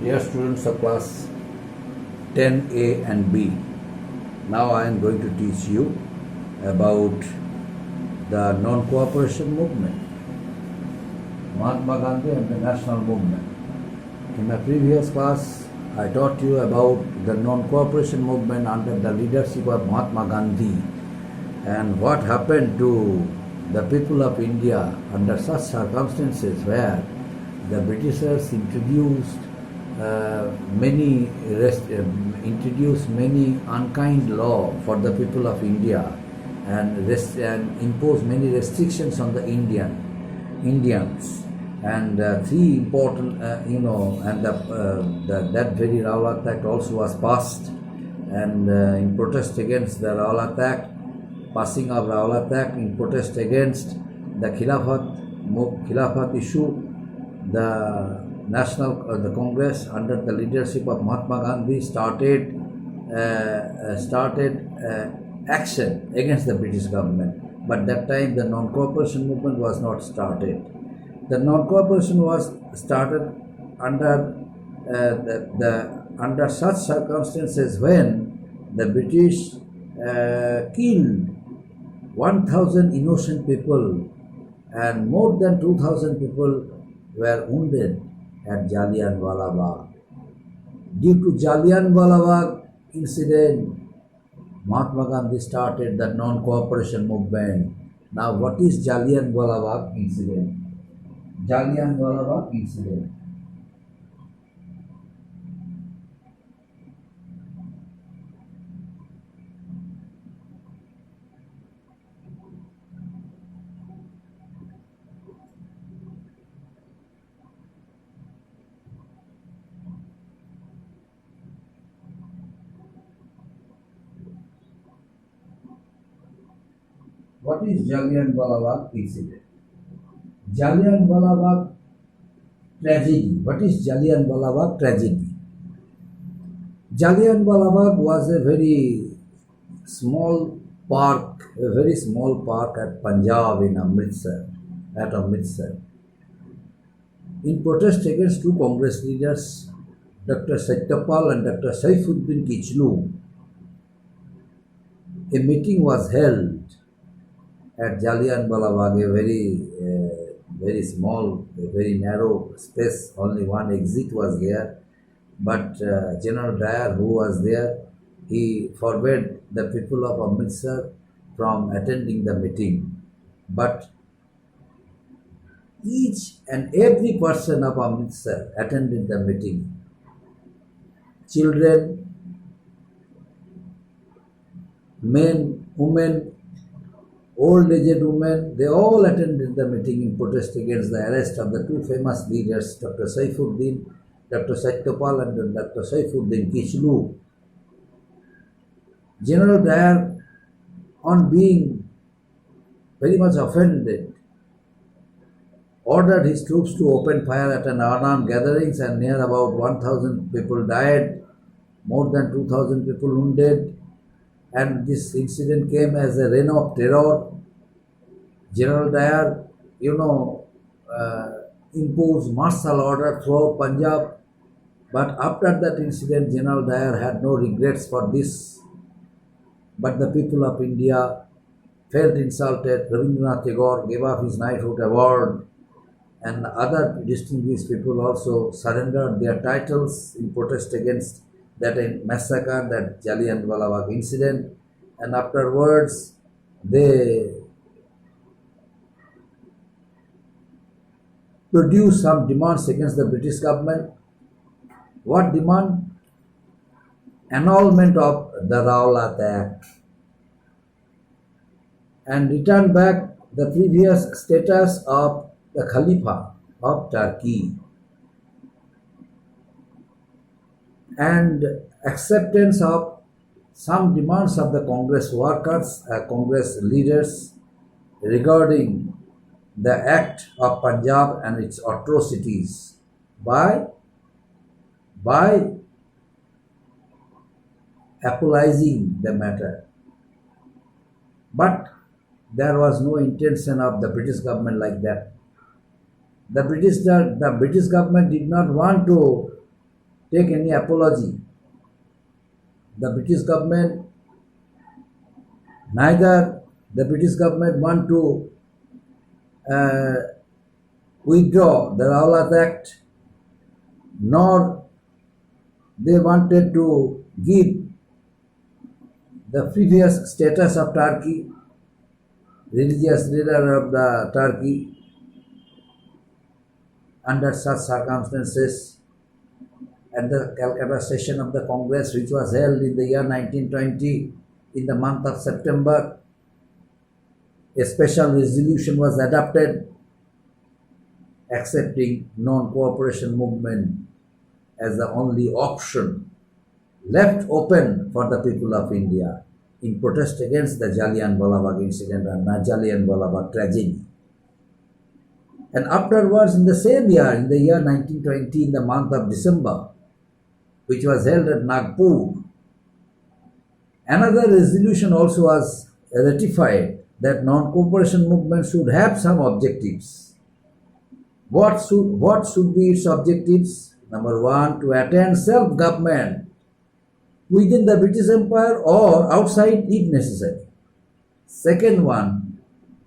Dear students of class 10A and B, now I am going to teach you about the non-cooperation movement, Mahatma Gandhi and the national movement. In my previous class, I taught you about the non-cooperation movement under the leadership of Mahatma Gandhi and what happened to the people of India under such circumstances where the Britishers introduced many unkind law for the people of India and imposed many restrictions on the Indians. And three important, and that very Rowlatt Act also was passed. And in protest against the Rowlatt Act, passing of Rowlatt Act, in protest against the Khilafat issue, the Congress under the leadership of Mahatma Gandhi started action against the British government. But that time the non-cooperation movement was not started. The non-cooperation was started under under such circumstances when the British killed 1,000 innocent people and more than 2,000 people were wounded at Jallianwala Bagh. Due to Jallianwala Bagh incident, Mahatma Gandhi started the non-cooperation movement. Now, what is Jallianwala Bagh incident? Jallianwala Bagh incident. What is Jallianwala Bagh incident? Jallianwala Bagh tragedy. What is Jallianwala Bagh tragedy? Jallianwala Bagh was a very small park at Punjab in Amritsar, in protest against two Congress leaders, Dr. Satyapal and Dr. Saifuddin Kichlu. A meeting was held at Jallianwala Bagh, a very small, a very narrow space, only one exit was here. But General Dyer, who was there, he forbade the people of Amritsar from attending the meeting. But each and every person of Amritsar attended the meeting. Children, men, women, old-aged women, they all attended the meeting in protest against the arrest of the two famous leaders, Dr. Saifuddin, Dr. Satyapal and Dr. Saifuddin Kichlu. General Dyer, on being very much offended, ordered his troops to open fire at an unarmed gatherings and near about 1,000 people died, more than 2,000 people wounded. And this incident came as a reign of terror. General Dyer, imposed martial order throughout Punjab. But after that incident, General Dyer had no regrets for this. But the people of India felt insulted. Rabindranath Tagore gave up his knighthood award, and other distinguished people also surrendered their titles in protest against that massacre, that Jallianwala Bagh incident, and afterwards they produced some demands against the British government. What demand? Annulment of the Rowlatt Act and return back the previous status of the Khalifa of Turkey, and acceptance of some demands of the Congress workers, Congress leaders regarding the Act of Punjab and its atrocities by apologizing the matter. But there was no intention of the British government like that. The British government did not want to take any apology. The British government, neither the British government want to withdraw the Rowlatt Act, nor they wanted to give the previous status of Turkey, religious leader of the Turkey, under such circumstances. At the Calcutta session of the Congress, which was held in the year 1920, in the month of September, a special resolution was adopted accepting non-cooperation movement as the only option left open for the people of India in protest against the Jallianwala Bagh incident and Jallianwala Bagh tragedy. And afterwards, in the same year, in the year 1920, in the month of December, which was held at Nagpur, another resolution also was ratified that non-cooperation movement should have some objectives. What should be its objectives? Number one, to attain self-government within the British Empire or outside if necessary. Second one,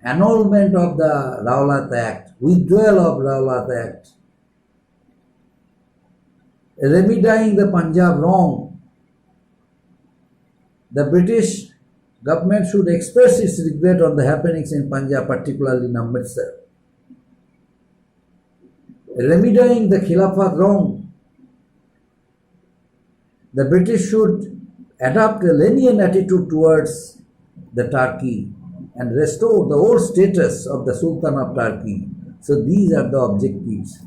annulment of the Rowlatt Act, withdrawal of Rowlatt Act, remedying the Punjab wrong. The British government should express its regret on the happenings in Punjab, particularly in Amritsar. Remedying the Khilafat wrong. The British should adopt a lenient attitude towards the Turkey and restore the old status of the Sultan of Turkey. So these are the objectives.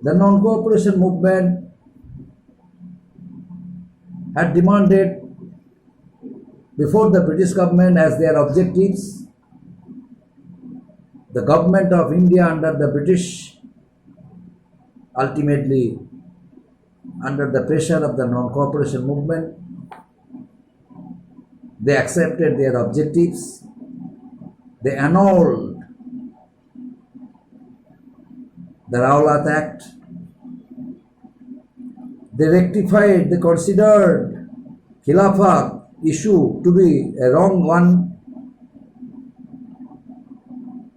The non-cooperation movement had demanded before the British government as their objectives. The government of India under the British, ultimately under the pressure of the non-cooperation movement, they accepted their objectives. They annulled the Rowlatt Act. They rectified the considered Khilafat issue to be a wrong one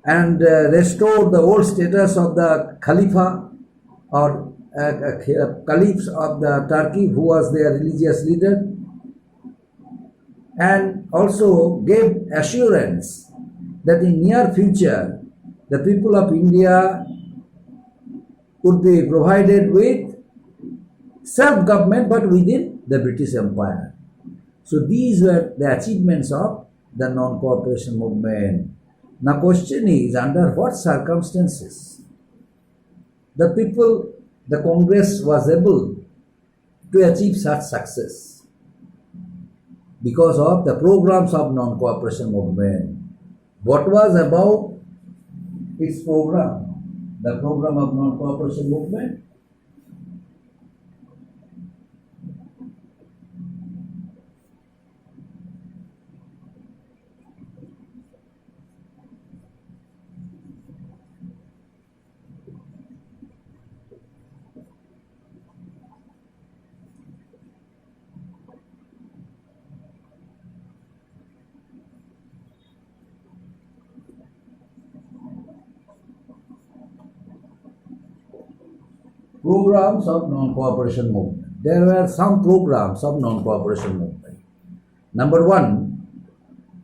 and restored the old status of the Khalifa or Caliphs of the Turkey, who was their religious leader, and also gave assurance that in near future the people of India would be provided with self-government but within the British Empire. So these were the achievements of the non-cooperation movement. Now question is, under what circumstances the Congress was able to achieve such success? Because of the programs of non-cooperation movement. What was about its program? The program of non-cooperation movement? Programs of non-cooperation movement. There were some programs of non-cooperation movement. Number one,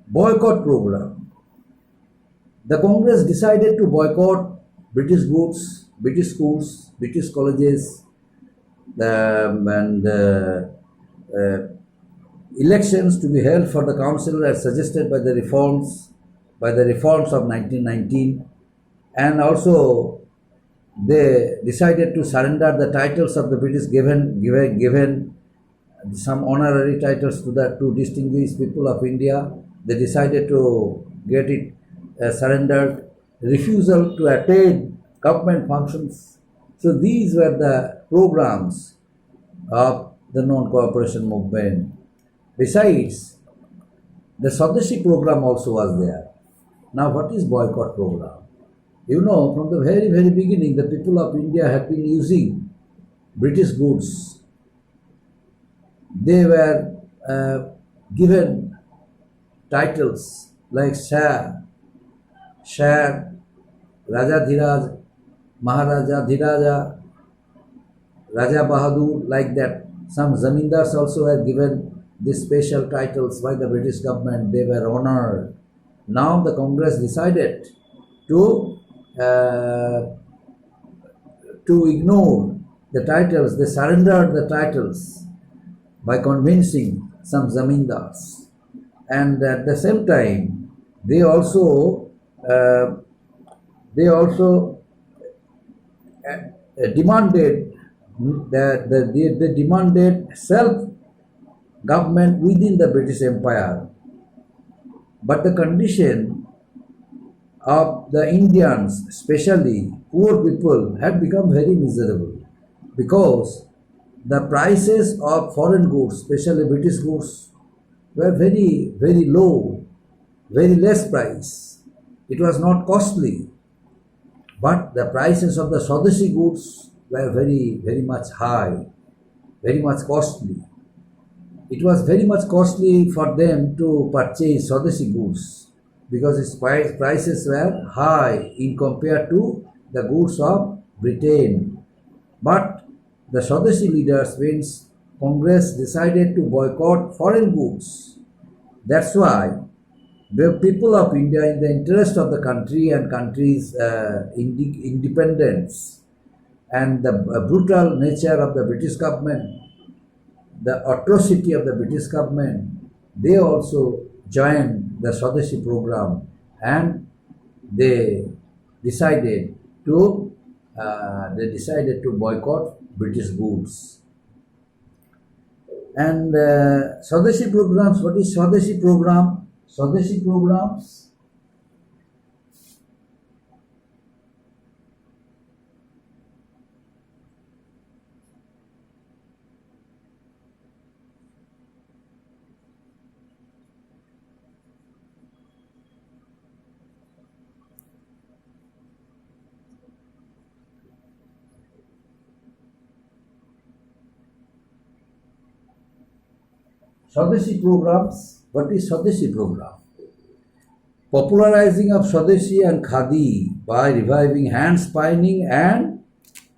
boycott program. The Congress decided to boycott British goods, British schools, British colleges, and elections to be held for the council as suggested by the reforms of 1919, and also they decided to surrender the titles of the British, given some honorary titles to the two distinguished people of India. They decided to get it surrendered. Refusal to attend government functions. So these were the programs of the non-cooperation movement. Besides, the Swadeshi program also was there. Now what is boycott program? You know, from the very, very beginning, the people of India have been using British goods, they were given titles like Shah, Raja Dhiraj, Maharaja Dhiraja, Raja Bahadur, like that. Some zamindars also were given these special titles by the British government. They were honored. Now the Congress decided to uh, to ignore the titles. They surrendered the titles by convincing some zamindars, and at the same time, they also uh, they also demanded they demanded self government within the British Empire. But the condition of the Indians, especially poor people, had become very miserable because the prices of foreign goods, especially British goods, were very, very low, very less price. It was not costly, but the prices of the Swadeshi goods were very, very much high, very much costly. It was very much costly for them to purchase Swadeshi goods because its prices were high in compared to the goods of Britain. But the Swadeshi leaders, means Congress, decided to boycott foreign goods. That's why the people of India, in the interest of the country and country's independence and the brutal nature of the British government, the atrocity of the British government, they also joined the Swadeshi program, and they decided to boycott British goods. And Swadeshi programs. What is Swadeshi program? Swadeshi programs. Swadeshi programs. What is Swadeshi program? Popularizing of Swadeshi and Khadi by reviving hand spinning and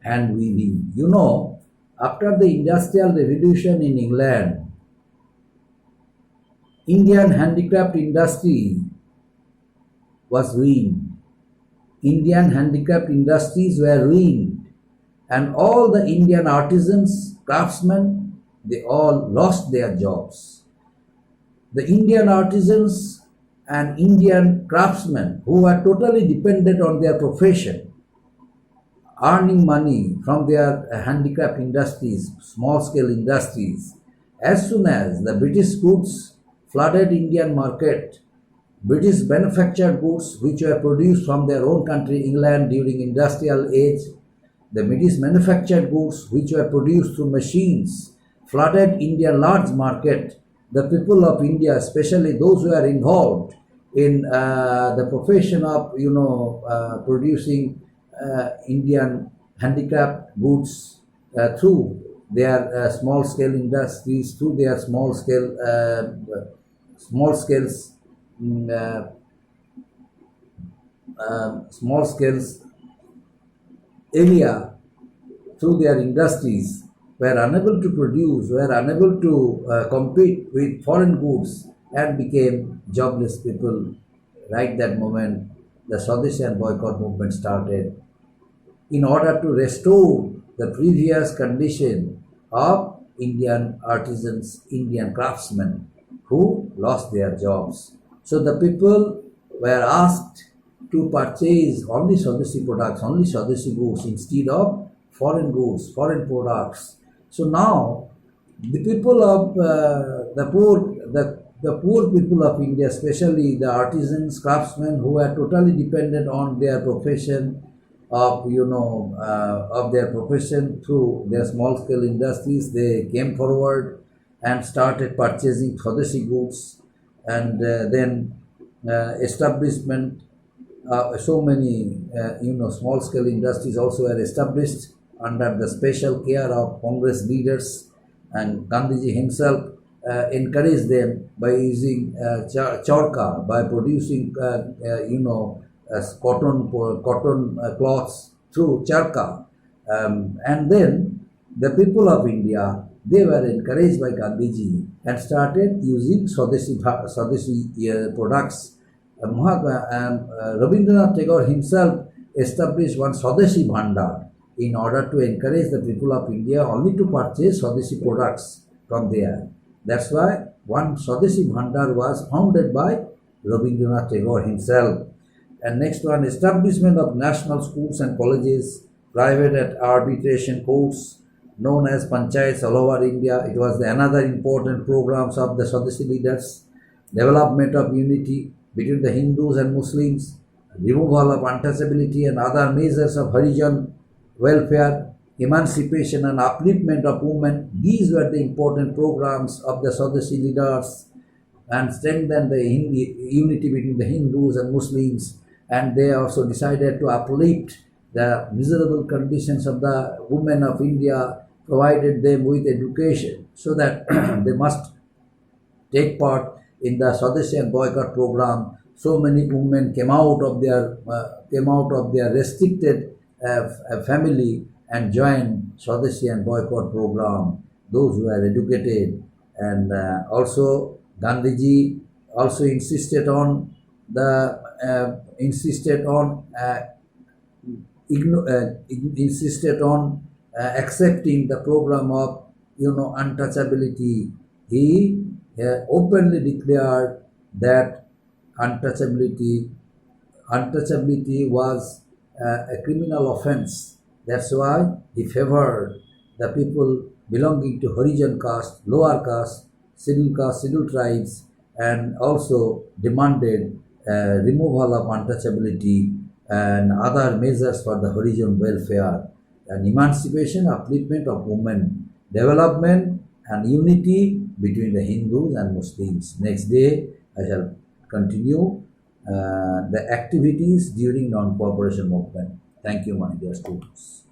hand weaving. You know, after the Industrial Revolution in England, Indian handicraft industry was ruined. Indian handicraft industries were ruined, and all the Indian artisans, craftsmen, they all lost their jobs. The Indian artisans and Indian craftsmen who were totally dependent on their profession, earning money from their handicraft industries, small scale industries, as soon as the British goods flooded Indian market, British manufactured goods which were produced from their own country, England, during industrial age, the British manufactured goods which were produced through machines flooded Indian large market. The people of India, especially those who are involved in the profession of producing Indian handicraft goods through their small scale industries, through their small scales area, through their industries, were unable to produce, were unable to compete with foreign goods, and became jobless people. Right that moment, the Swadeshi and boycott movement started in order to restore the previous condition of Indian artisans, Indian craftsmen who lost their jobs. So the people were asked to purchase only Swadeshi products, only Swadeshi goods instead of foreign goods, foreign products. So now the people of the poor people of India, especially the artisans, craftsmen who are totally dependent on their profession of their profession through their small scale industries, they came forward and started purchasing Swadeshi goods, and then establishment so many small scale industries also were established under the special care of Congress leaders, and Gandhiji himself encouraged them by using charka, by producing cotton cloths through charka. And then the people of India, they were encouraged by Gandhiji and started using Swadeshi products. Rabindranath Tagore himself established one Swadeshi Bhandar in order to encourage the people of India only to purchase Swadeshi products from there. That's why one Swadeshi Bhandar was founded by Rabindranath Tagore himself. And next one, establishment of national schools and colleges, private at arbitration courts known as panchayats all over India. It was another important programs of the Swadeshi leaders. Development of unity between the Hindus and Muslims, removal of untouchability and other measures of Harijan welfare, emancipation and upliftment of women. These were the important programs of the Swadeshi leaders, and strengthen the unity between the Hindus and Muslims. And they also decided to uplift the miserable conditions of the women of India, provided them with education so that they must take part in the Swadeshi and boycott program. So many women came out of their restricted family and joined Swadeshi and boycott program. Those who are educated, and also Gandhiji also insisted on accepting the program of untouchability. He openly declared that untouchability was a criminal offense. That's why he favored the people belonging to Harijan caste, lower caste, scheduled tribes, and also demanded removal of untouchability and other measures for the Harijan welfare, and emancipation, upliftment of women, development and unity between the Hindus and Muslims. Next day, I shall continue the activities during non-cooperation movement. Thank you, my dear students.